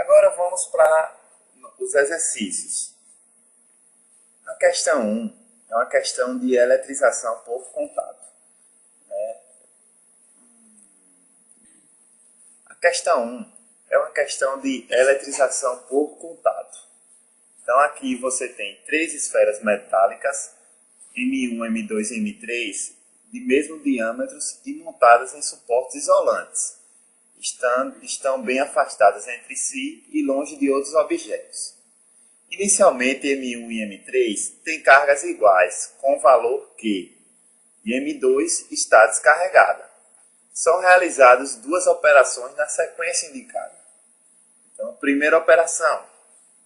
Agora vamos para os exercícios. A questão 1 é uma questão de eletrização por contato. A questão 1 é uma questão de eletrização por contato. Então aqui você tem 3 esferas metálicas, M1, M2 e M3, de mesmo diâmetros e montadas em suportes isolantes. Estão bem afastadas entre si e longe de outros objetos. Inicialmente, M1 e M3 têm cargas iguais, com valor Q, e M2 está descarregada. São realizadas 2 operações na sequência indicada. Então, primeira operação,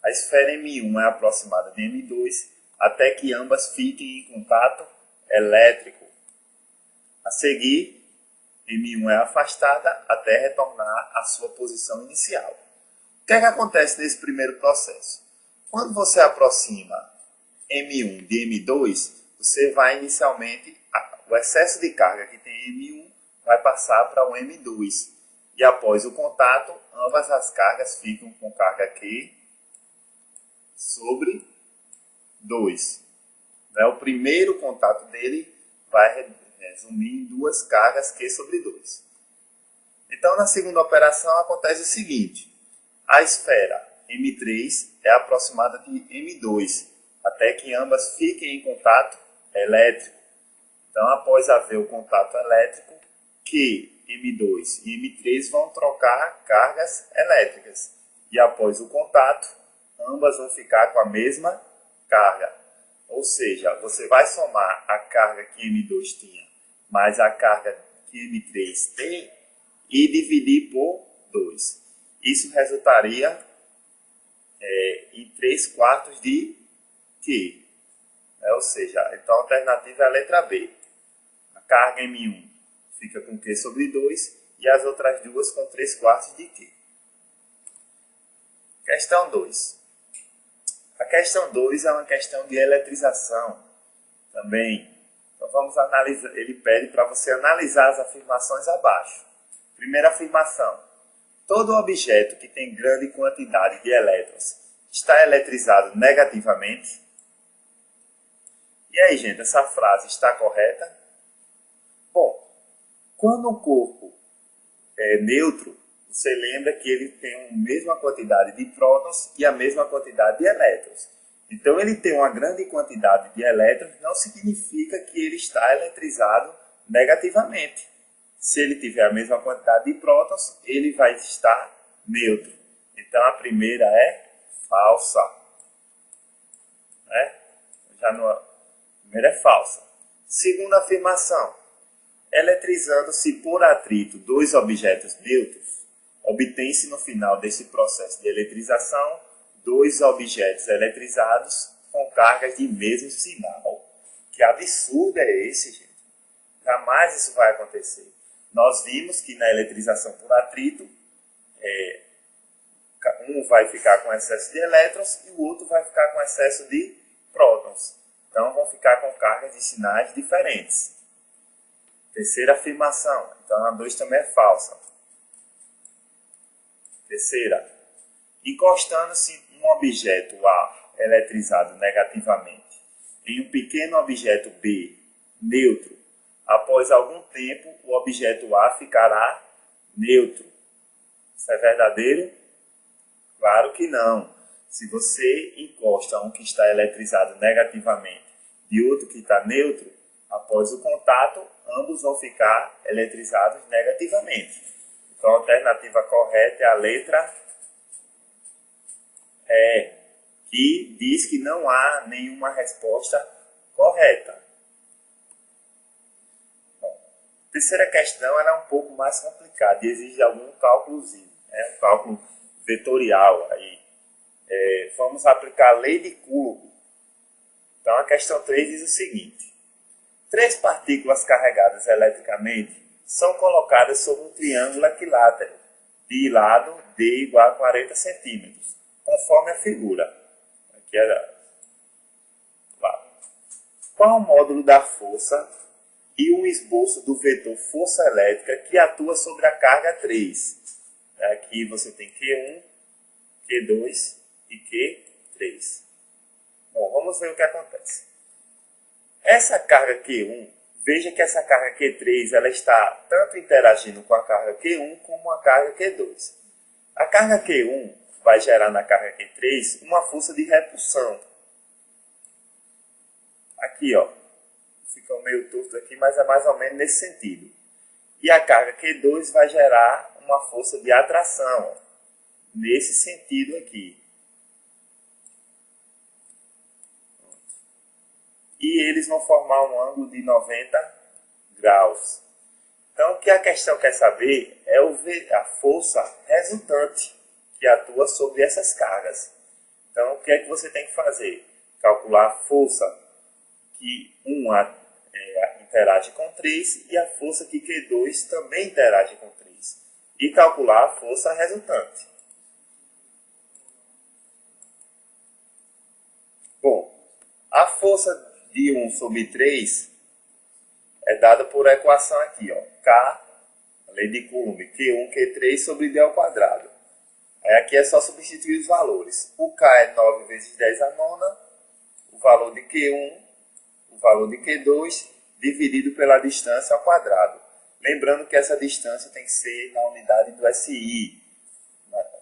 a esfera M1 é aproximada de M2 até que ambas fiquem em contato elétrico. A seguir, M1 é afastada até retornar à sua posição inicial. O que é que acontece nesse primeiro processo? Quando você aproxima M1 de M2, você vai inicialmente, o excesso de carga que tem M1 vai passar para o M2. E após o contato, ambas as cargas ficam com carga Q sobre 2. O primeiro contato dele vai resumir em 2 cargas Q sobre 2. Então, na segunda operação, acontece o seguinte. A esfera M3 é aproximada de M2, até que ambas fiquem em contato elétrico. Então, após haver o contato elétrico, Q, M2 e M3 vão trocar cargas elétricas. E após o contato, ambas vão ficar com a mesma carga. Ou seja, você vai somar a carga que M2 tinha mais a carga que M3 tem e dividir por 2. Isso resultaria em 3/4 de Q. Ou seja, então a alternativa é a letra B. A carga M1 fica com Q sobre 2 e as outras duas com 3/4 de Q. Questão 2. A questão 2 é uma questão de eletrização também. Então vamos analisar. Ele pede para você analisar as afirmações abaixo. Primeira afirmação. Todo objeto que tem grande quantidade de elétrons está eletrizado negativamente? E aí, gente, essa frase está correta? Bom, quando um corpo é neutro, você lembra que ele tem a mesma quantidade de prótons e a mesma quantidade de elétrons. Então, ele tem uma grande quantidade de elétrons, não significa que ele está eletrizado negativamente. Se ele tiver a mesma quantidade de prótons, ele vai estar neutro. Então, a primeira é falsa. A primeira é falsa. Segunda afirmação. Eletrizando-se por atrito 2 objetos neutros, obtém-se no final desse processo de eletrização 2 objetos eletrizados com cargas de mesmo sinal. Que absurdo é esse, gente? Jamais isso vai acontecer. Nós vimos que na eletrização por atrito, um vai ficar com excesso de elétrons e o outro vai ficar com excesso de prótons. Então, vão ficar com cargas de sinais diferentes. Terceira afirmação. Então, a 2 também é falsa. Terceira. Encostando-se um objeto A eletrizado negativamente em um pequeno objeto B neutro, após algum tempo o objeto A ficará neutro. Isso é verdadeiro? Claro que não. Se você encosta um que está eletrizado negativamente e outro que está neutro, após o contato, ambos vão ficar eletrizados negativamente. Então, a alternativa correta é a letra E, que diz que não há nenhuma resposta correta. Bom, a terceira questão ela é um pouco mais complicada e exige algum cálculozinho, um cálculo vetorial. Aí. Vamos aplicar a lei de Coulomb. Então, a questão 3 diz o seguinte. 3 partículas carregadas eletricamente são colocadas sobre um triângulo equilátero de lado D igual a 40 centímetros, conforme a figura. Aqui Qual o módulo da força e um esboço do vetor força elétrica que atua sobre a carga 3? Aqui você tem Q1 Q2 e Q3. Bom, vamos ver o que acontece. Essa carga Q1, veja que essa carga Q3 ela está tanto interagindo com a carga Q1 como a carga Q2. A carga Q1 vai gerar na carga Q3 uma força de repulsão. Aqui, ó, fica meio torto aqui, mas é mais ou menos nesse sentido. E a carga Q2 vai gerar uma força de atração, ó, nesse sentido aqui. E eles vão formar um ângulo de 90 graus. Então, o que a questão quer saber é a força resultante que atua sobre essas cargas. Então, o que é que você tem que fazer? Calcular a força que 1 interage com 3 e a força que Q2 também interage com 3. E calcular a força resultante. Bom, a força de 1 sobre 3 é dada por a equação aqui, ó, K, a lei de Coulomb, Q1, Q3 sobre D ao quadrado. Aí aqui é só substituir os valores. O K é 9 vezes 10 a nona, o valor de Q1, o valor de Q2, dividido pela distância ao quadrado. Lembrando que essa distância tem que ser na unidade do SI.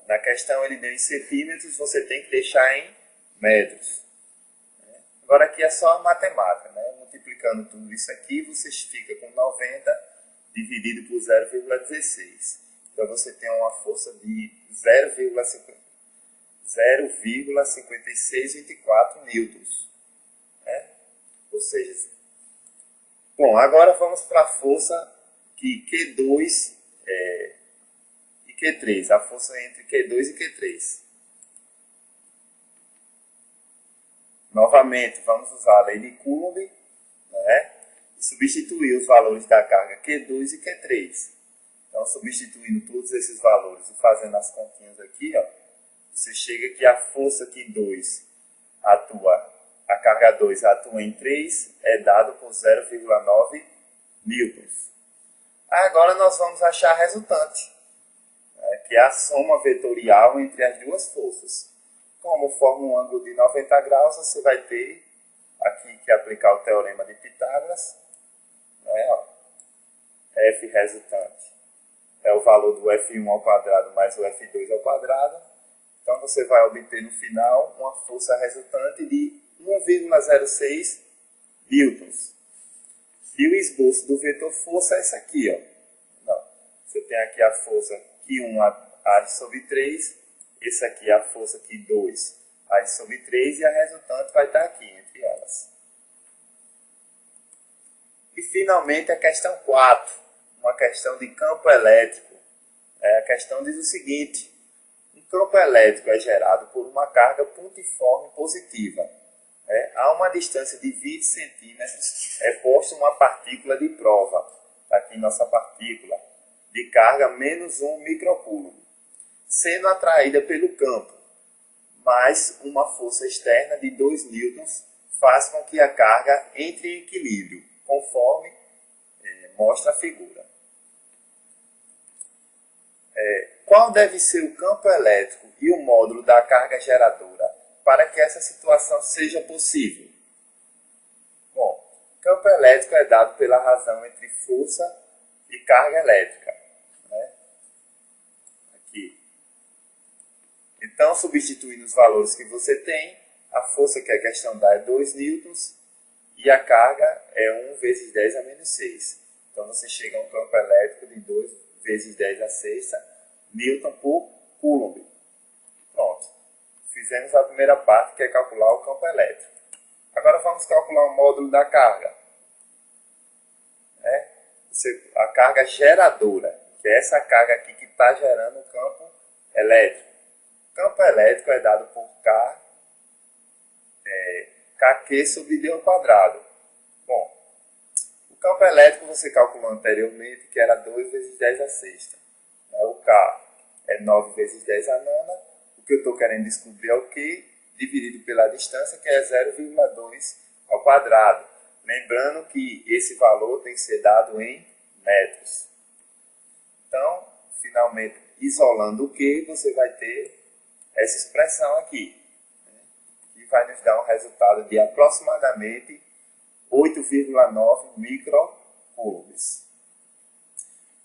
Na questão ele deu em centímetros, você tem que deixar em metros. Agora aqui é só a matemática, né? Multiplicando tudo isso aqui, você fica com 90 dividido por 0,16. Então você tem uma força de 0,5624 newtons. Né? Ou seja, bom, agora vamos para a força que Q2 e Q3, a força entre Q2 e Q3. Novamente, vamos usar a lei de Coulomb, né, e substituir os valores da carga Q2 e Q3. Então, substituindo todos esses valores e fazendo as continhas aqui, ó, você chega que a força que 2 atua, a carga 2 atua em 3, é dado por 0,9 newtons. Agora nós vamos achar a resultante, né, que é a soma vetorial entre as duas forças. Como forma um ângulo de 90 graus, você vai ter aqui que aplicar o teorema de Pitágoras. Né, ó, F resultante é o valor do F1 ao quadrado mais o F2 ao quadrado. Então você vai obter no final uma força resultante de 1,06 newtons. E o esboço do vetor força é esse aqui. Ó. Não, você tem aqui a força Q1 age sobre 3. Esse aqui é a força que 2 age sobre 3 e a resultante vai estar aqui, entre elas. E finalmente a questão 4, uma questão de campo elétrico. A questão diz o seguinte: um campo elétrico é gerado por uma carga pontiforme positiva. A uma distância de 20 centímetros é posta uma partícula de prova, aqui nossa partícula, de carga menos 1 microcoulomb, sendo atraída pelo campo, mas uma força externa de 2 newtons faz com que a carga entre em equilíbrio, conforme mostra a figura. Qual deve ser o campo elétrico e o módulo da carga geradora para que essa situação seja possível? Bom, campo elétrico é dado pela razão entre força e carga elétrica. Então, substituindo os valores que você tem, a força que a questão dá é 2 newtons e a carga é 1 vezes 10 a menos 6. Então, você chega a um campo elétrico de 2 vezes 10 a sexta newton por coulomb. Pronto. Fizemos a primeira parte, que é calcular o campo elétrico. Agora, vamos calcular o módulo da carga. A carga geradora, que é essa carga aqui que está gerando o campo elétrico. O campo elétrico é dado por Kq sobre D ao quadrado. Bom, o campo elétrico você calculou anteriormente, que era 2 vezes 10 a sexta. O K é 9 vezes 10 a nona. O que eu estou querendo descobrir é o Q dividido pela distância, que é 0,2 ao quadrado. Lembrando que esse valor tem que ser dado em metros. Então, finalmente, isolando o Q, você vai ter essa expressão aqui, né, que vai nos dar um resultado de aproximadamente 8,9 microcoulombs.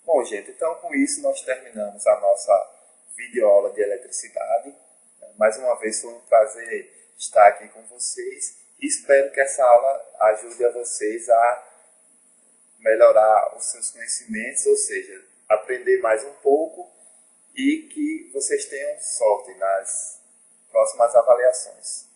Bom, gente, então com isso nós terminamos a nossa videoaula de eletricidade. Mais uma vez foi um prazer estar aqui com vocês e espero que essa aula ajude a vocês a melhorar os seus conhecimentos, ou seja, aprender mais um pouco e que vocês tenham sorte nas próximas avaliações.